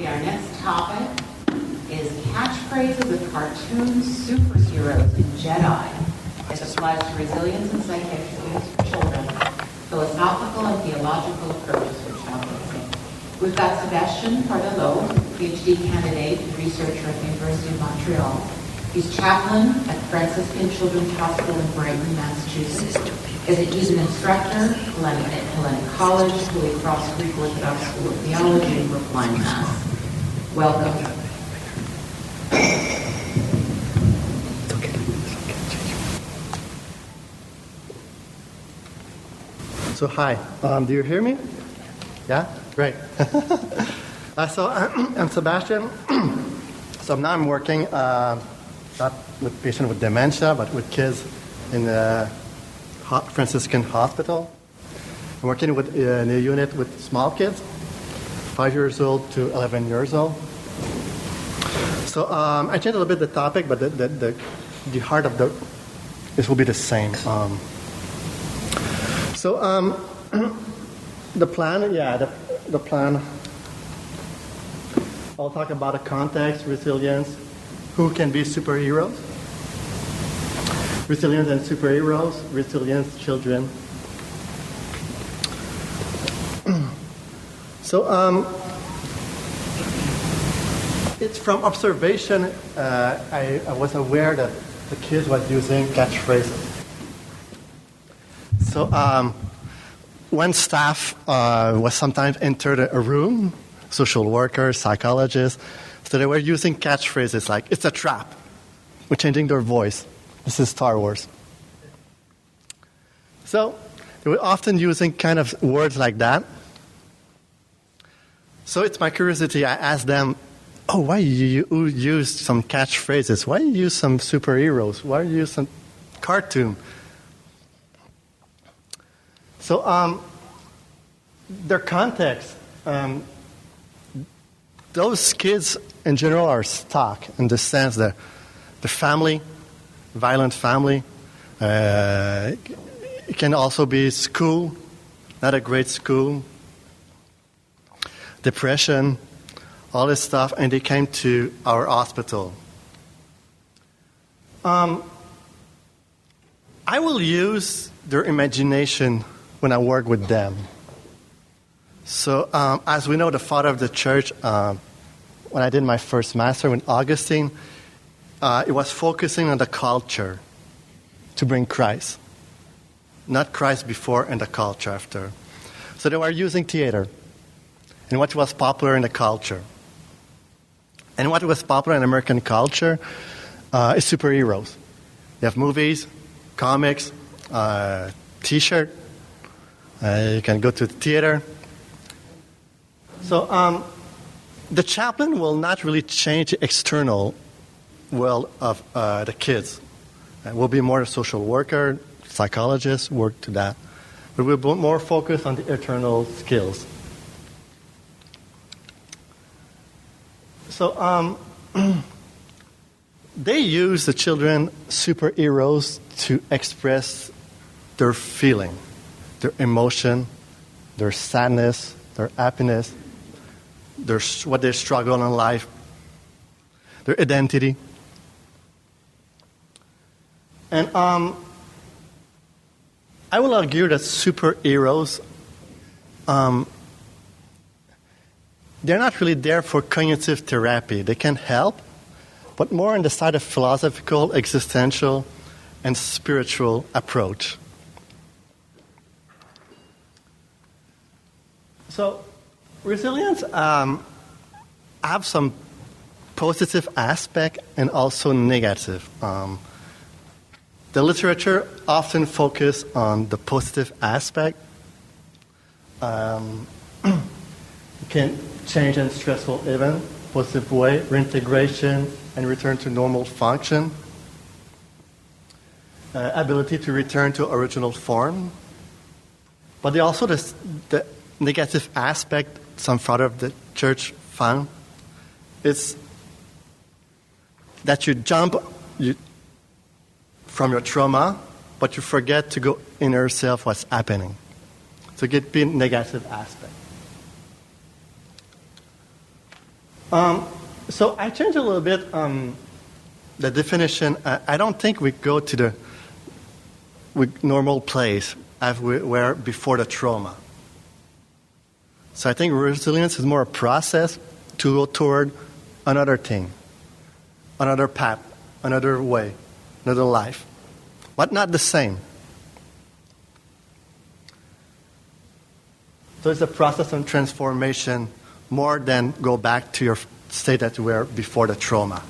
Okay, our next topic is catchphrases of cartoon superheroes and Jedi. It applies to resilience and psychiatric for children, philosophical and theological approaches for chaplaincy. We've got Sebastian Farlardeau, PhD candidate and researcher at the University of Montreal. He's chaplain at Franciscan Children's Hospital in Brighton, Massachusetts. He's an instructor at Hellenic College, Holy Cross Greek Orthodox School of Theology in Brookline, Mass. Welcome. So hi, do you hear me? Yeah, great. So I'm Sebastian. So now I'm working not with patients with dementia, but with kids in the Franciscan hospital. I'm working in a unit with small kids, 5 years old to 11 years old. So I changed a little bit the topic, but the heart of this will be the same. The plan, the plan. I'll talk about the context, resilience, who can be superheroes, resilience and superheroes, resilience, children. It's from observation. I was aware that the kids was using catchphrases. So when staff was sometimes entered a room, social workers, psychologists, so they were using catchphrases like, "It's a trap." We're changing their voice. This is Star Wars. So they were often using kind of words like that. So it's my curiosity. I asked them, why you use some catchphrases? Why you use some superheroes? Why you use some cartoon? So their context, those kids in general are stuck in the sense that the family, violent family, it can also be school, not a great school, depression, all this stuff, and they came to our hospital. I will use their imagination when I work with them. So, as we know, the father of the church, when I did my first master with Augustine, it was focusing on the culture to bring Christ. Not Christ before and the culture after. So they were using theater and what was popular in the culture. And what was popular in American culture is superheroes. They have movies, comics, T-shirt. You can go to the theater. So the chaplain will not really change the external world of the kids. We'll be more a social worker, psychologist, work to that. But we'll be more focused on the internal skills. So they use the children superheroes to express their feeling, their emotion, their sadness, their happiness, what they struggle in life, their identity. And I will argue that superheroes, they're not really there for cognitive therapy. They can help, but more on the side of philosophical, existential, and spiritual approach. So, resilience have some positive aspect and also negative. The literature often focus on the positive aspect. You can change in stressful event, positive way, reintegration, and return to normal function. Ability to return to original form. But also the negative aspect some father of the church found is that you jump from your trauma, but you forget to go in yourself what's happening. So it could be a negative aspect. So I changed a little bit the definition. I don't think we go to the normal place as we were before the trauma. So I think resilience is more a process to go toward another thing, another path, another way, another life, but not the same. So it's a process of transformation more than go back to your state that you were before the trauma.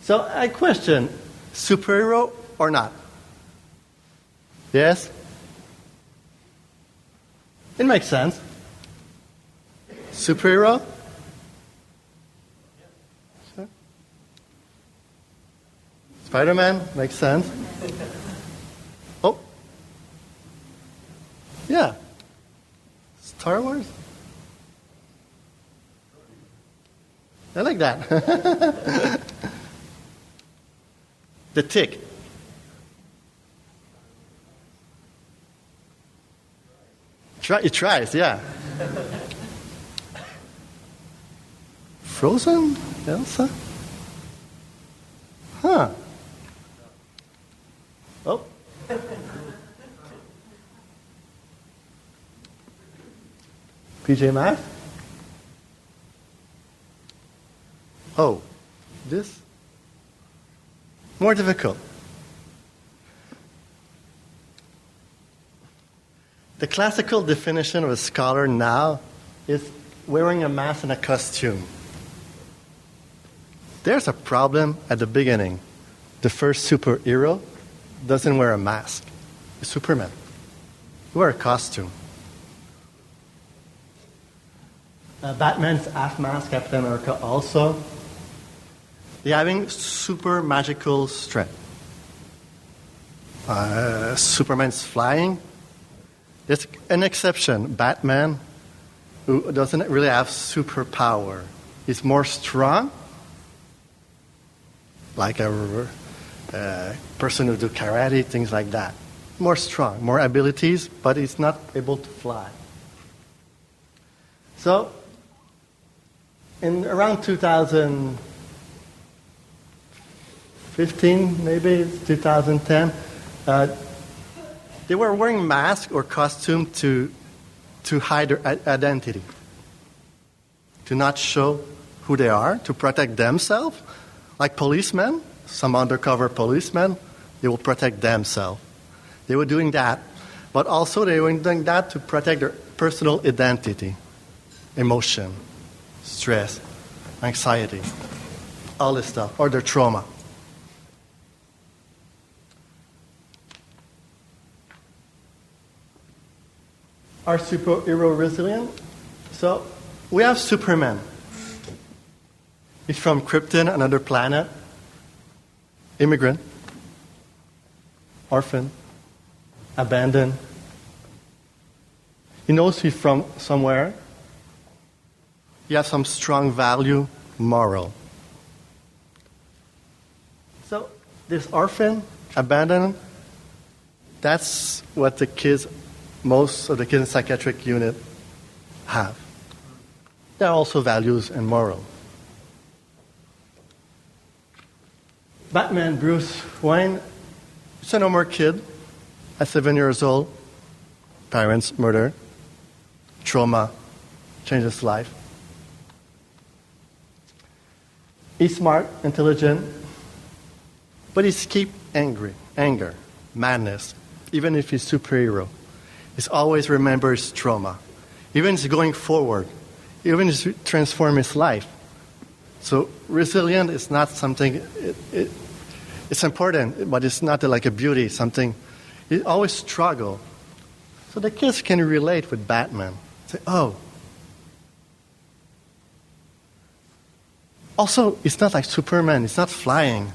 So I question, superhero or not? Yes? It makes sense. Superhero? Sure. Spider-Man? Makes sense. Oh. Yeah. Star Wars? I like that. The Tick. It tries, yeah. Frozen? Elsa? Huh. Oh. PJ Masks? Oh. This? More difficult. The classical definition of a scholar now is wearing a mask and a costume. There's a problem at the beginning. The first superhero doesn't wear a mask. It's Superman. You wear a costume. Batman's half mask, Captain America also. They're having super magical strength. Superman's flying. There's an exception, Batman, who doesn't really have superpower. He's more strong, like a person who do karate, things like that. More strong, more abilities, but he's not able to fly. So, in around 2015, maybe 2010, they were wearing masks or costume to hide their identity, to not show who they are, to protect themselves. Like policemen, some undercover policemen, they will protect themselves. They were doing that, but also they were doing that to protect their personal identity, emotion, stress, anxiety, all this stuff, or their trauma. Are superhero resilient? So we have Superman. He's from Krypton, another planet. Immigrant. Orphan. Abandoned. He knows he's from somewhere. He has some strong value, moral. So this orphan, abandoned, that's what the kids, most of the kids in psychiatric unit have. There are also values and moral. Batman, Bruce Wayne, is a normal kid at 7 years old. Parents murder, trauma, changes his life. He's smart, intelligent, but he's keep anger, madness, even if he's superhero. He's always remembers trauma. Even if he's going forward, even if he's transform his life. So resilient is not something, it's important, but it's not like a beauty, something, you always struggle. So the kids can relate with Batman. Say, oh. Also, it's not like Superman, it's not flying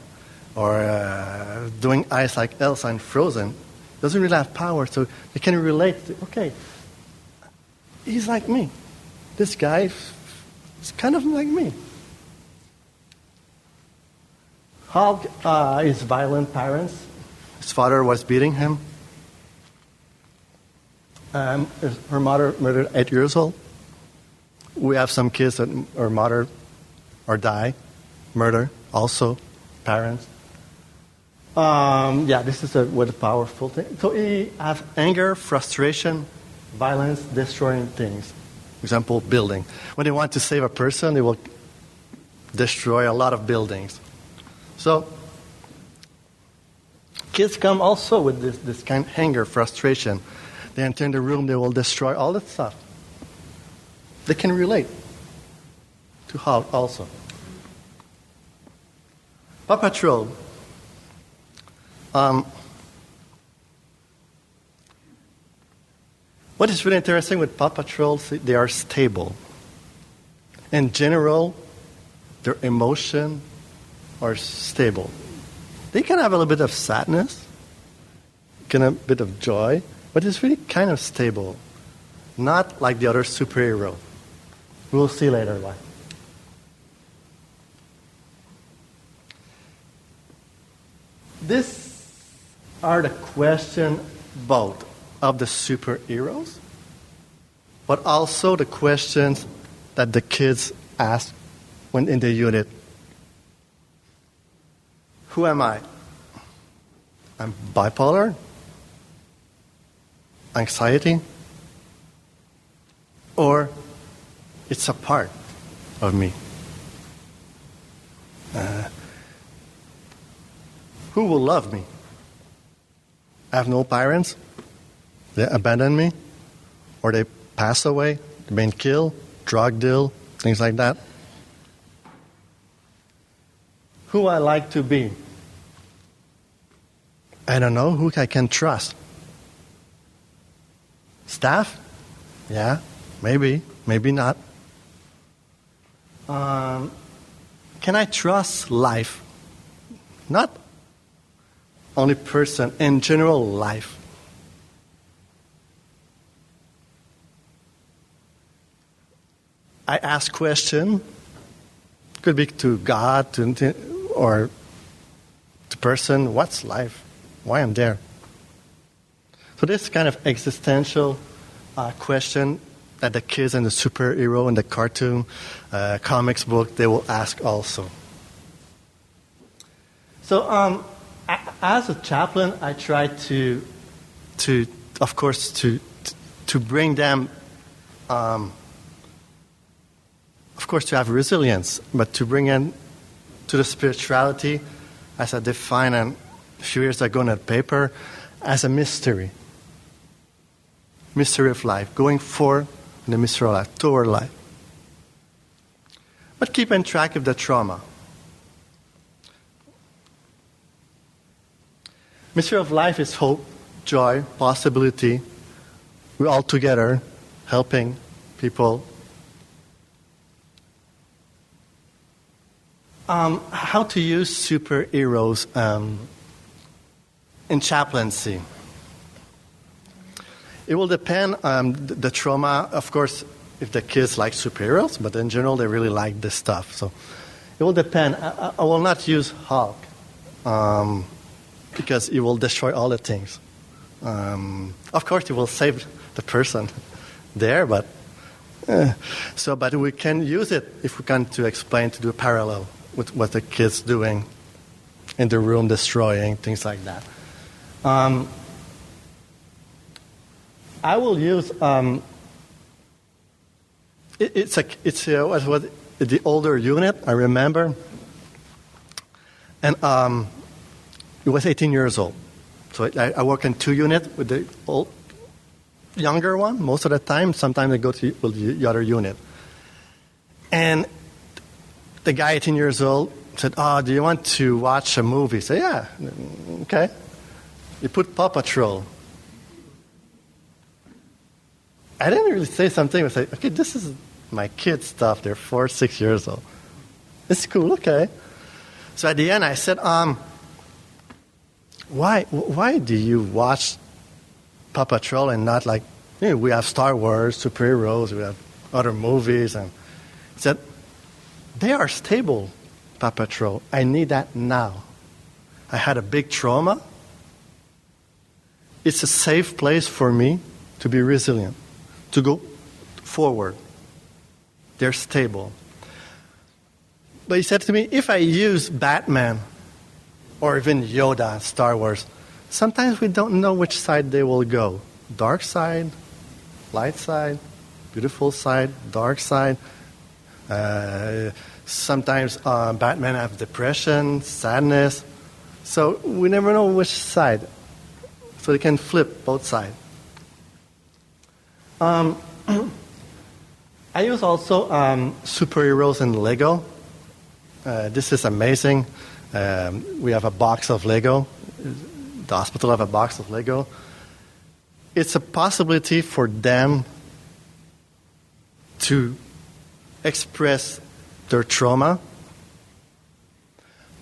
or doing ice like Elsa and Frozen. Doesn't really have power, so they can relate. To, okay, he's like me. This guy is kind of like me. Hulk, his violent parents. His father was beating him. Her mother murdered 8 years old. We have some kids that are murdered or die, murder also, parents. This is a powerful thing. So he has anger, frustration, violence, destroying things. For example, building. When they want to save a person, they will destroy a lot of buildings. So kids come also with this kind of anger, frustration. They enter in the room, they will destroy all that stuff. They can relate to how also. Paw Patrol. What is really interesting with Paw Patrol, they are stable. In general, their emotion are stable. They can have a little bit of sadness, can have a bit of joy, but it's really kind of stable. Not like the other superhero. We'll see later why. These are the questions both of the superheroes, but also the questions that the kids ask when in the unit. Who am I? I'm bipolar? Anxiety? Or it's a part of me? Who will love me? I have no parents. They abandoned me. Or they pass away. They've been killed, drug deal, things like that. Who I like to be? I don't know who I can trust. Staff? Yeah, maybe not. Can I trust life? Not only person, in general life. I ask question. Could be to God or to person. What's life? Why I'm there? So this kind of existential question that the kids and the superhero and the cartoon, comics book, they will ask also. So as a chaplain, I try to of course, to bring them, of course, to have resilience, but to bring in to the spirituality, as I defined a few years ago in a paper, as a mystery. Mystery of life, going for the mystery of life, toward life. But keeping track of the trauma. Mystery of life is hope, joy, possibility. We're all together, helping people. How to use superheroes in chaplaincy. It will depend on the trauma. Of course, if the kids like superheroes, but in general, they really like this stuff. So it will depend. I will not use Hulk because it will destroy all the things. Of course, it will save the person there, but but we can use it if we can to explain, to do a parallel with what the kids doing in the room, destroying things like that. I will use it's what the older unit, I remember, and it was 18 years old. So I work in 2 units with the old, younger one most of the time. Sometimes I go to the other unit. And the guy, 18 years old, said, do you want to watch a movie? I said, yeah, okay. You put Paw Patrol. I didn't really say something. I said, okay, this is my kids' stuff. They're 4, 6 years old. It's cool, okay. So at the end, I said, why do you watch Paw Patrol and not like, we have Star Wars, superheroes, we have other movies. And he said, they are stable, Paw Patrol. I need that now. I had a big trauma. It's a safe place for me to be resilient, to go forward. They're stable. But he said to me, if I use Batman or even Yoda, Star Wars, sometimes we don't know which side they will go. Dark side, light side, beautiful side, dark side. Sometimes Batman have depression, sadness. So we never know which side. So they can flip both sides. I use also superheroes in Lego. This is amazing. We have a box of Lego. The hospital have a box of Lego. It's a possibility for them to express their trauma,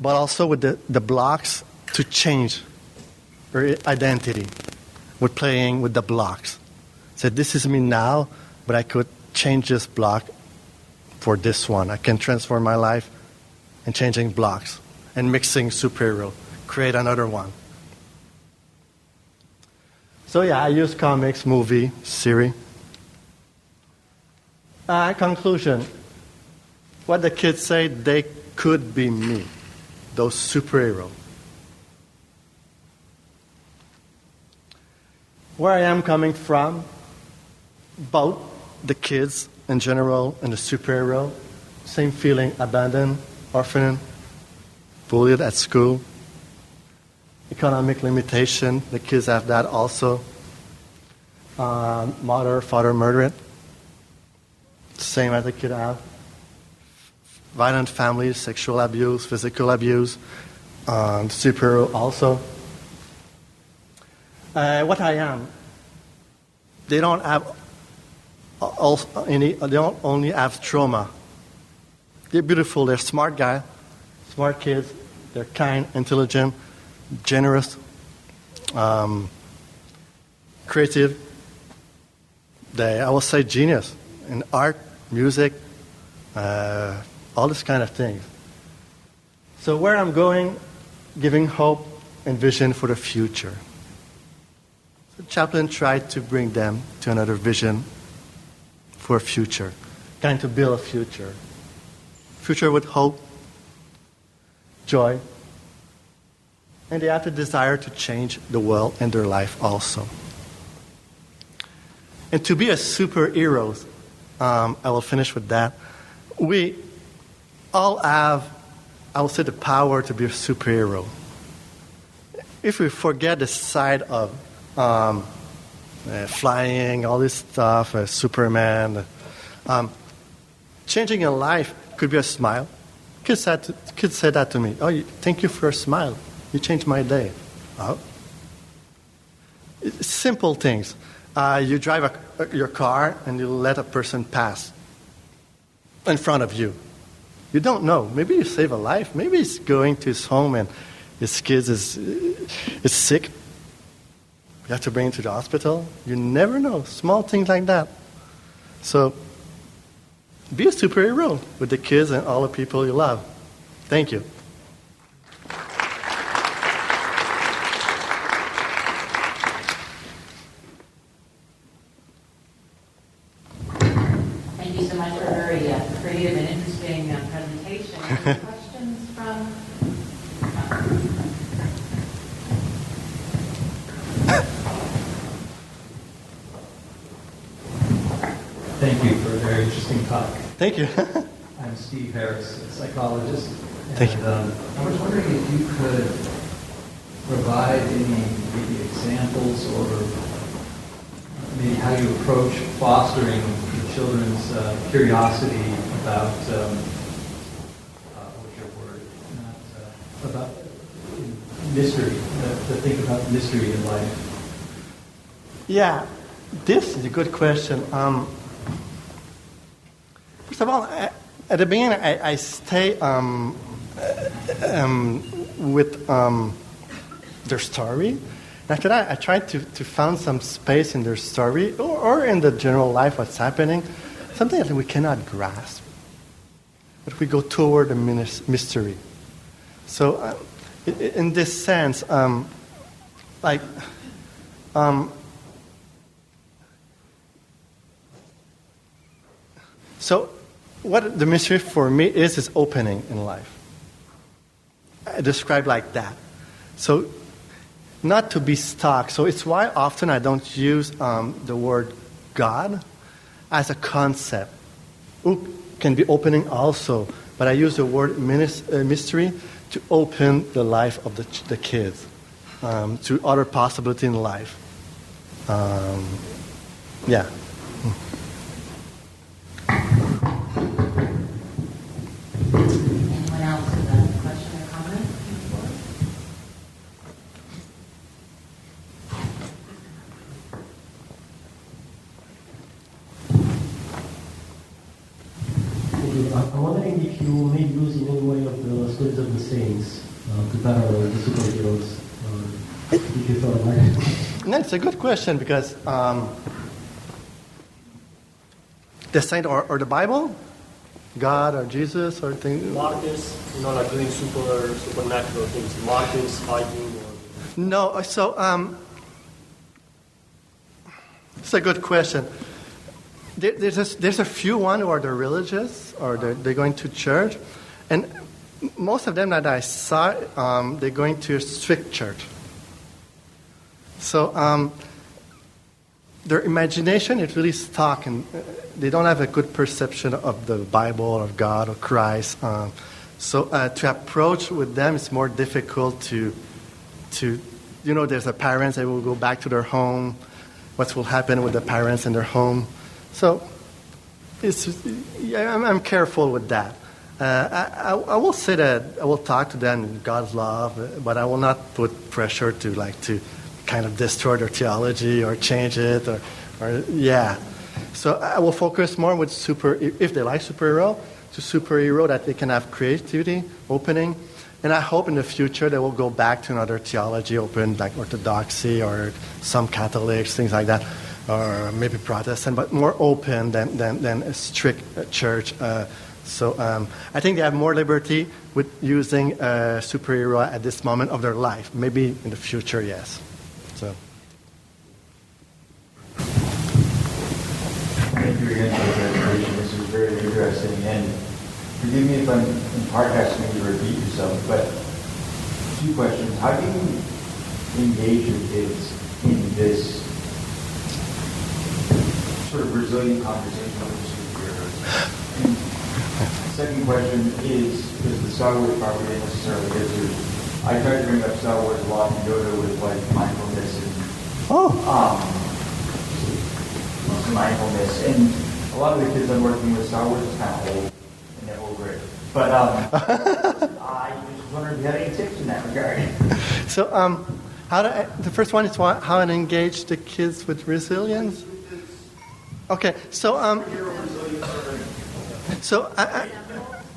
but also with the blocks to change their identity with playing with the blocks. So this is me now, but I could change this block for this one. I can transform my life in changing blocks and mixing superhero, create another one. So yeah, I use comics, movie, series. Conclusion. What the kids say, they could be me, those superheroes. Where I am coming from, both the kids in general and the superhero, same feeling, abandoned, orphaned, bullied at school, economic limitation, the kids have that also. Mother, father murdered, same as the kid have. Violent families, sexual abuse, physical abuse, superhero also. What I am, they don't have they don't only have trauma. They're beautiful, they're smart guys, smart kids, they're kind, intelligent, generous, creative. I will say genius in art, music, all this kind of things. So where I'm going, giving hope and vision for the future. So Chaplain tried to bring them to another vision for a future, trying to build a future. Future with hope, joy, and they have the desire to change the world and their life also. And to be a superhero, I will finish with that. We all have, I will say, the power to be a superhero. If we forget the side of flying, all this stuff, Superman, changing a life could be a smile. Kids said that to me. Oh, thank you for a smile. You changed my day. Oh. Simple things. You drive your car and you let a person pass in front of you. You don't know. Maybe you save a life. Maybe he's going to his home and his kid is sick. You have to bring him to the hospital. You never know. Small things like that. So be a superhero with the kids and all the people you love. Thank you. Thank you so much for a very creative and interesting presentation. Any questions from? Thank you for a very interesting talk. Thank you. I'm Steve Harris, a psychologist. Thank you. I was wondering if you could provide any maybe examples or maybe how you approach fostering the children's curiosity about, what's your word? About mystery, to think about mystery in life. Yeah, this is a good question. First of all, at the beginning, I stay with their story. After that, I try to find some space in their story or in the general life, what's happening, something that we cannot grasp. But we go toward the mystery. So in this sense, So what the mystery for me is opening in life. I describe like that. So not to be stuck. So it's why often I don't use the word God as a concept. Can be opening also, but I use the word mystery to open the life of the kids to other possibility in life. Yeah. Anyone else with a question or comment? I'm wondering if you may use in any way of the stories of the saints to parallel the superheroes. If you thought about it. That's a good question because the saint or the Bible, God or Jesus or things. Marcus, like doing supernatural things. Marcus fighting. No, so it's a good question. There's a few one who are the religious or they're going to church, and most of them that I saw, they're going to a strict church. So their imagination is really stuck, and they don't have a good perception of the Bible or God or Christ. So to approach with them, it's more difficult to there's a parents that will go back to their home. What will happen with the parents in their home? So I'm careful with that. I will say that I will talk to them in God's love, but I will not put pressure to kind of destroy their theology or change it or. So I will focus more with if they like superhero, to superhero that they can have creativity, opening, and I hope in the future they will go back to another theology, open like Orthodoxy or some Catholics, things like that, or maybe Protestant, but more open than a strict church. So I think they have more liberty with using a superhero at this moment of their life. Maybe in the future, yes. So. Thank you again for the presentation. This is very interesting. And forgive me if I'm in part asking you to repeat yourself, but two questions. How do you engage your kids in this sort of resilient conversation with the superheroes? And second question is, because the Star Wars probably didn't necessarily get to, I try to bring up Star Wars a lot and Yoda with mindfulness and mindfulness, and a lot of the kids I'm working with, Star Wars is kind of old, and they're over it. But I just wondered if you had any tips in that regard. So, the first one is how to engage the kids with resilience. Okay, so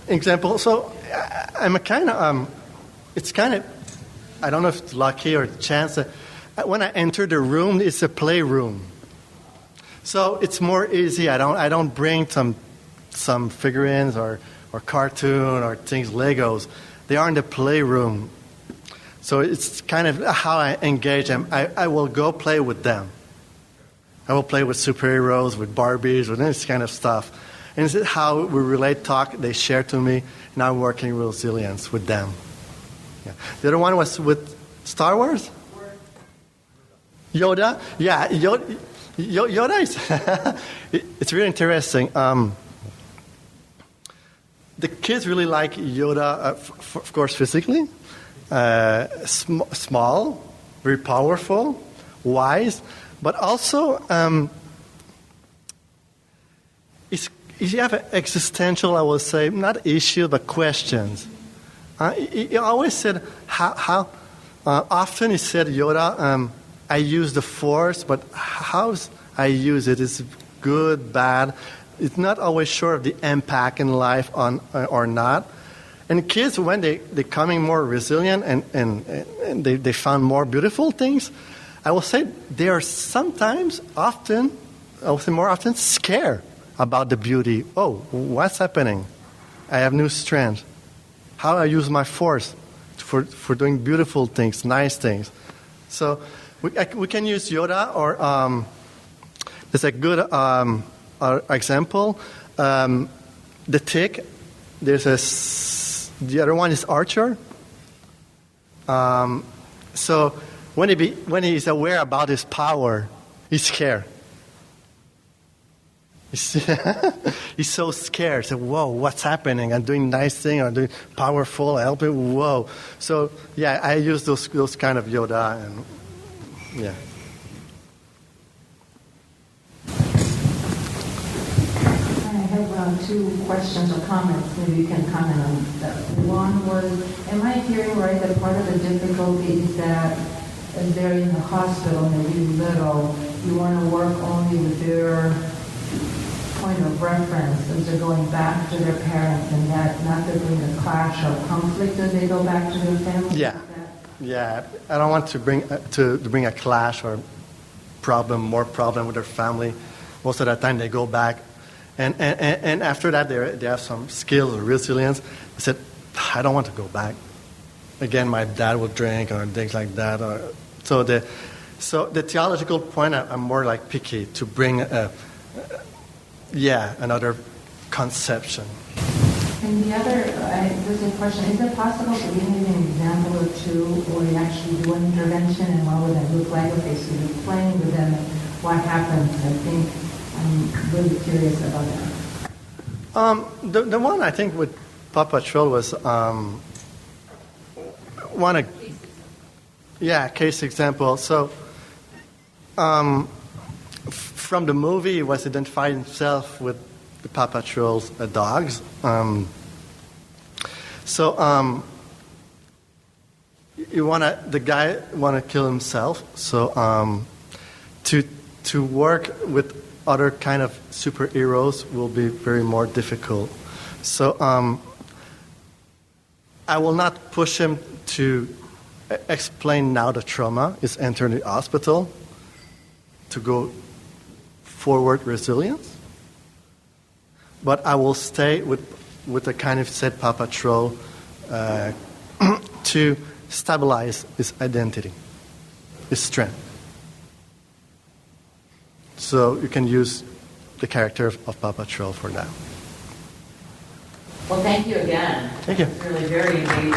example. So I'm a kind of it's kind of, I don't know if it's lucky or chance. When I enter the room, it's a playroom. So it's more easy. I don't bring some figurines or cartoon or things, Legos. They are in the playroom. So it's kind of how I engage them. I will go play with them. I will play with superheroes, with Barbies, with this kind of stuff. And this is how we relate, talk, they share to me, and I'm working resilience with them. Yeah. The other one was with Star Wars? Yoda? Yeah, Yoda is it's really interesting. The kids really like Yoda, of course, physically. Small, very powerful, wise, but also you have an existential, I will say, not issue, but questions. He always said, how often he said, Yoda, I use the Force, but how I use it is good, bad. It's not always sure of the impact in life on or not. And kids, when they're becoming more resilient and they found more beautiful things, I will say they are sometimes, often, I will say more often, scared about the beauty. Oh, what's happening? I have new strength. How I use my force for doing beautiful things, nice things. So we can use Yoda, or there's a good example. The tick, the other one is Archer. So when he's aware about his power, he's scared. He's so scared. So, whoa, what's happening? I'm doing nice thing. I'm doing powerful, helping. Whoa. So, yeah, I use those kind of Yoda, and yeah. I have two questions or comments. Maybe you can comment on that. One was, am I hearing right that part of the difficulty is that as they're in the hospital and they're really little, you want to work only with their point of reference as they're going back to their parents, and that not to bring a clash or conflict as they go back to their family? Yeah. I don't want to bring a clash or more problem with their family. Most of the time they go back. And after that, they have some skills or resilience. I said, I don't want to go back. Again, my dad would drink or things like that. So the theological point, I'm more like picky to bring another conception. And the other, there's a question, is it possible to give me an example or two where you actually do an intervention and what would that look like? Okay, so you're playing with them, what happens? I think I'm really curious about that. The one I think with Paw Patrol was case example. So from the movie, he was identifying himself with the Paw Patrol's dogs. The guy wanna kill himself. So to work with other kind of superheroes will be very more difficult. So I will not push him to explain now the trauma is entering the hospital to go forward resilience. But I will stay with the kind of said Paw Patrol to stabilize his identity, his strength. So you can use the character of Paw Patrol for that. Well, thank you again. Thank you. It's really very engaging.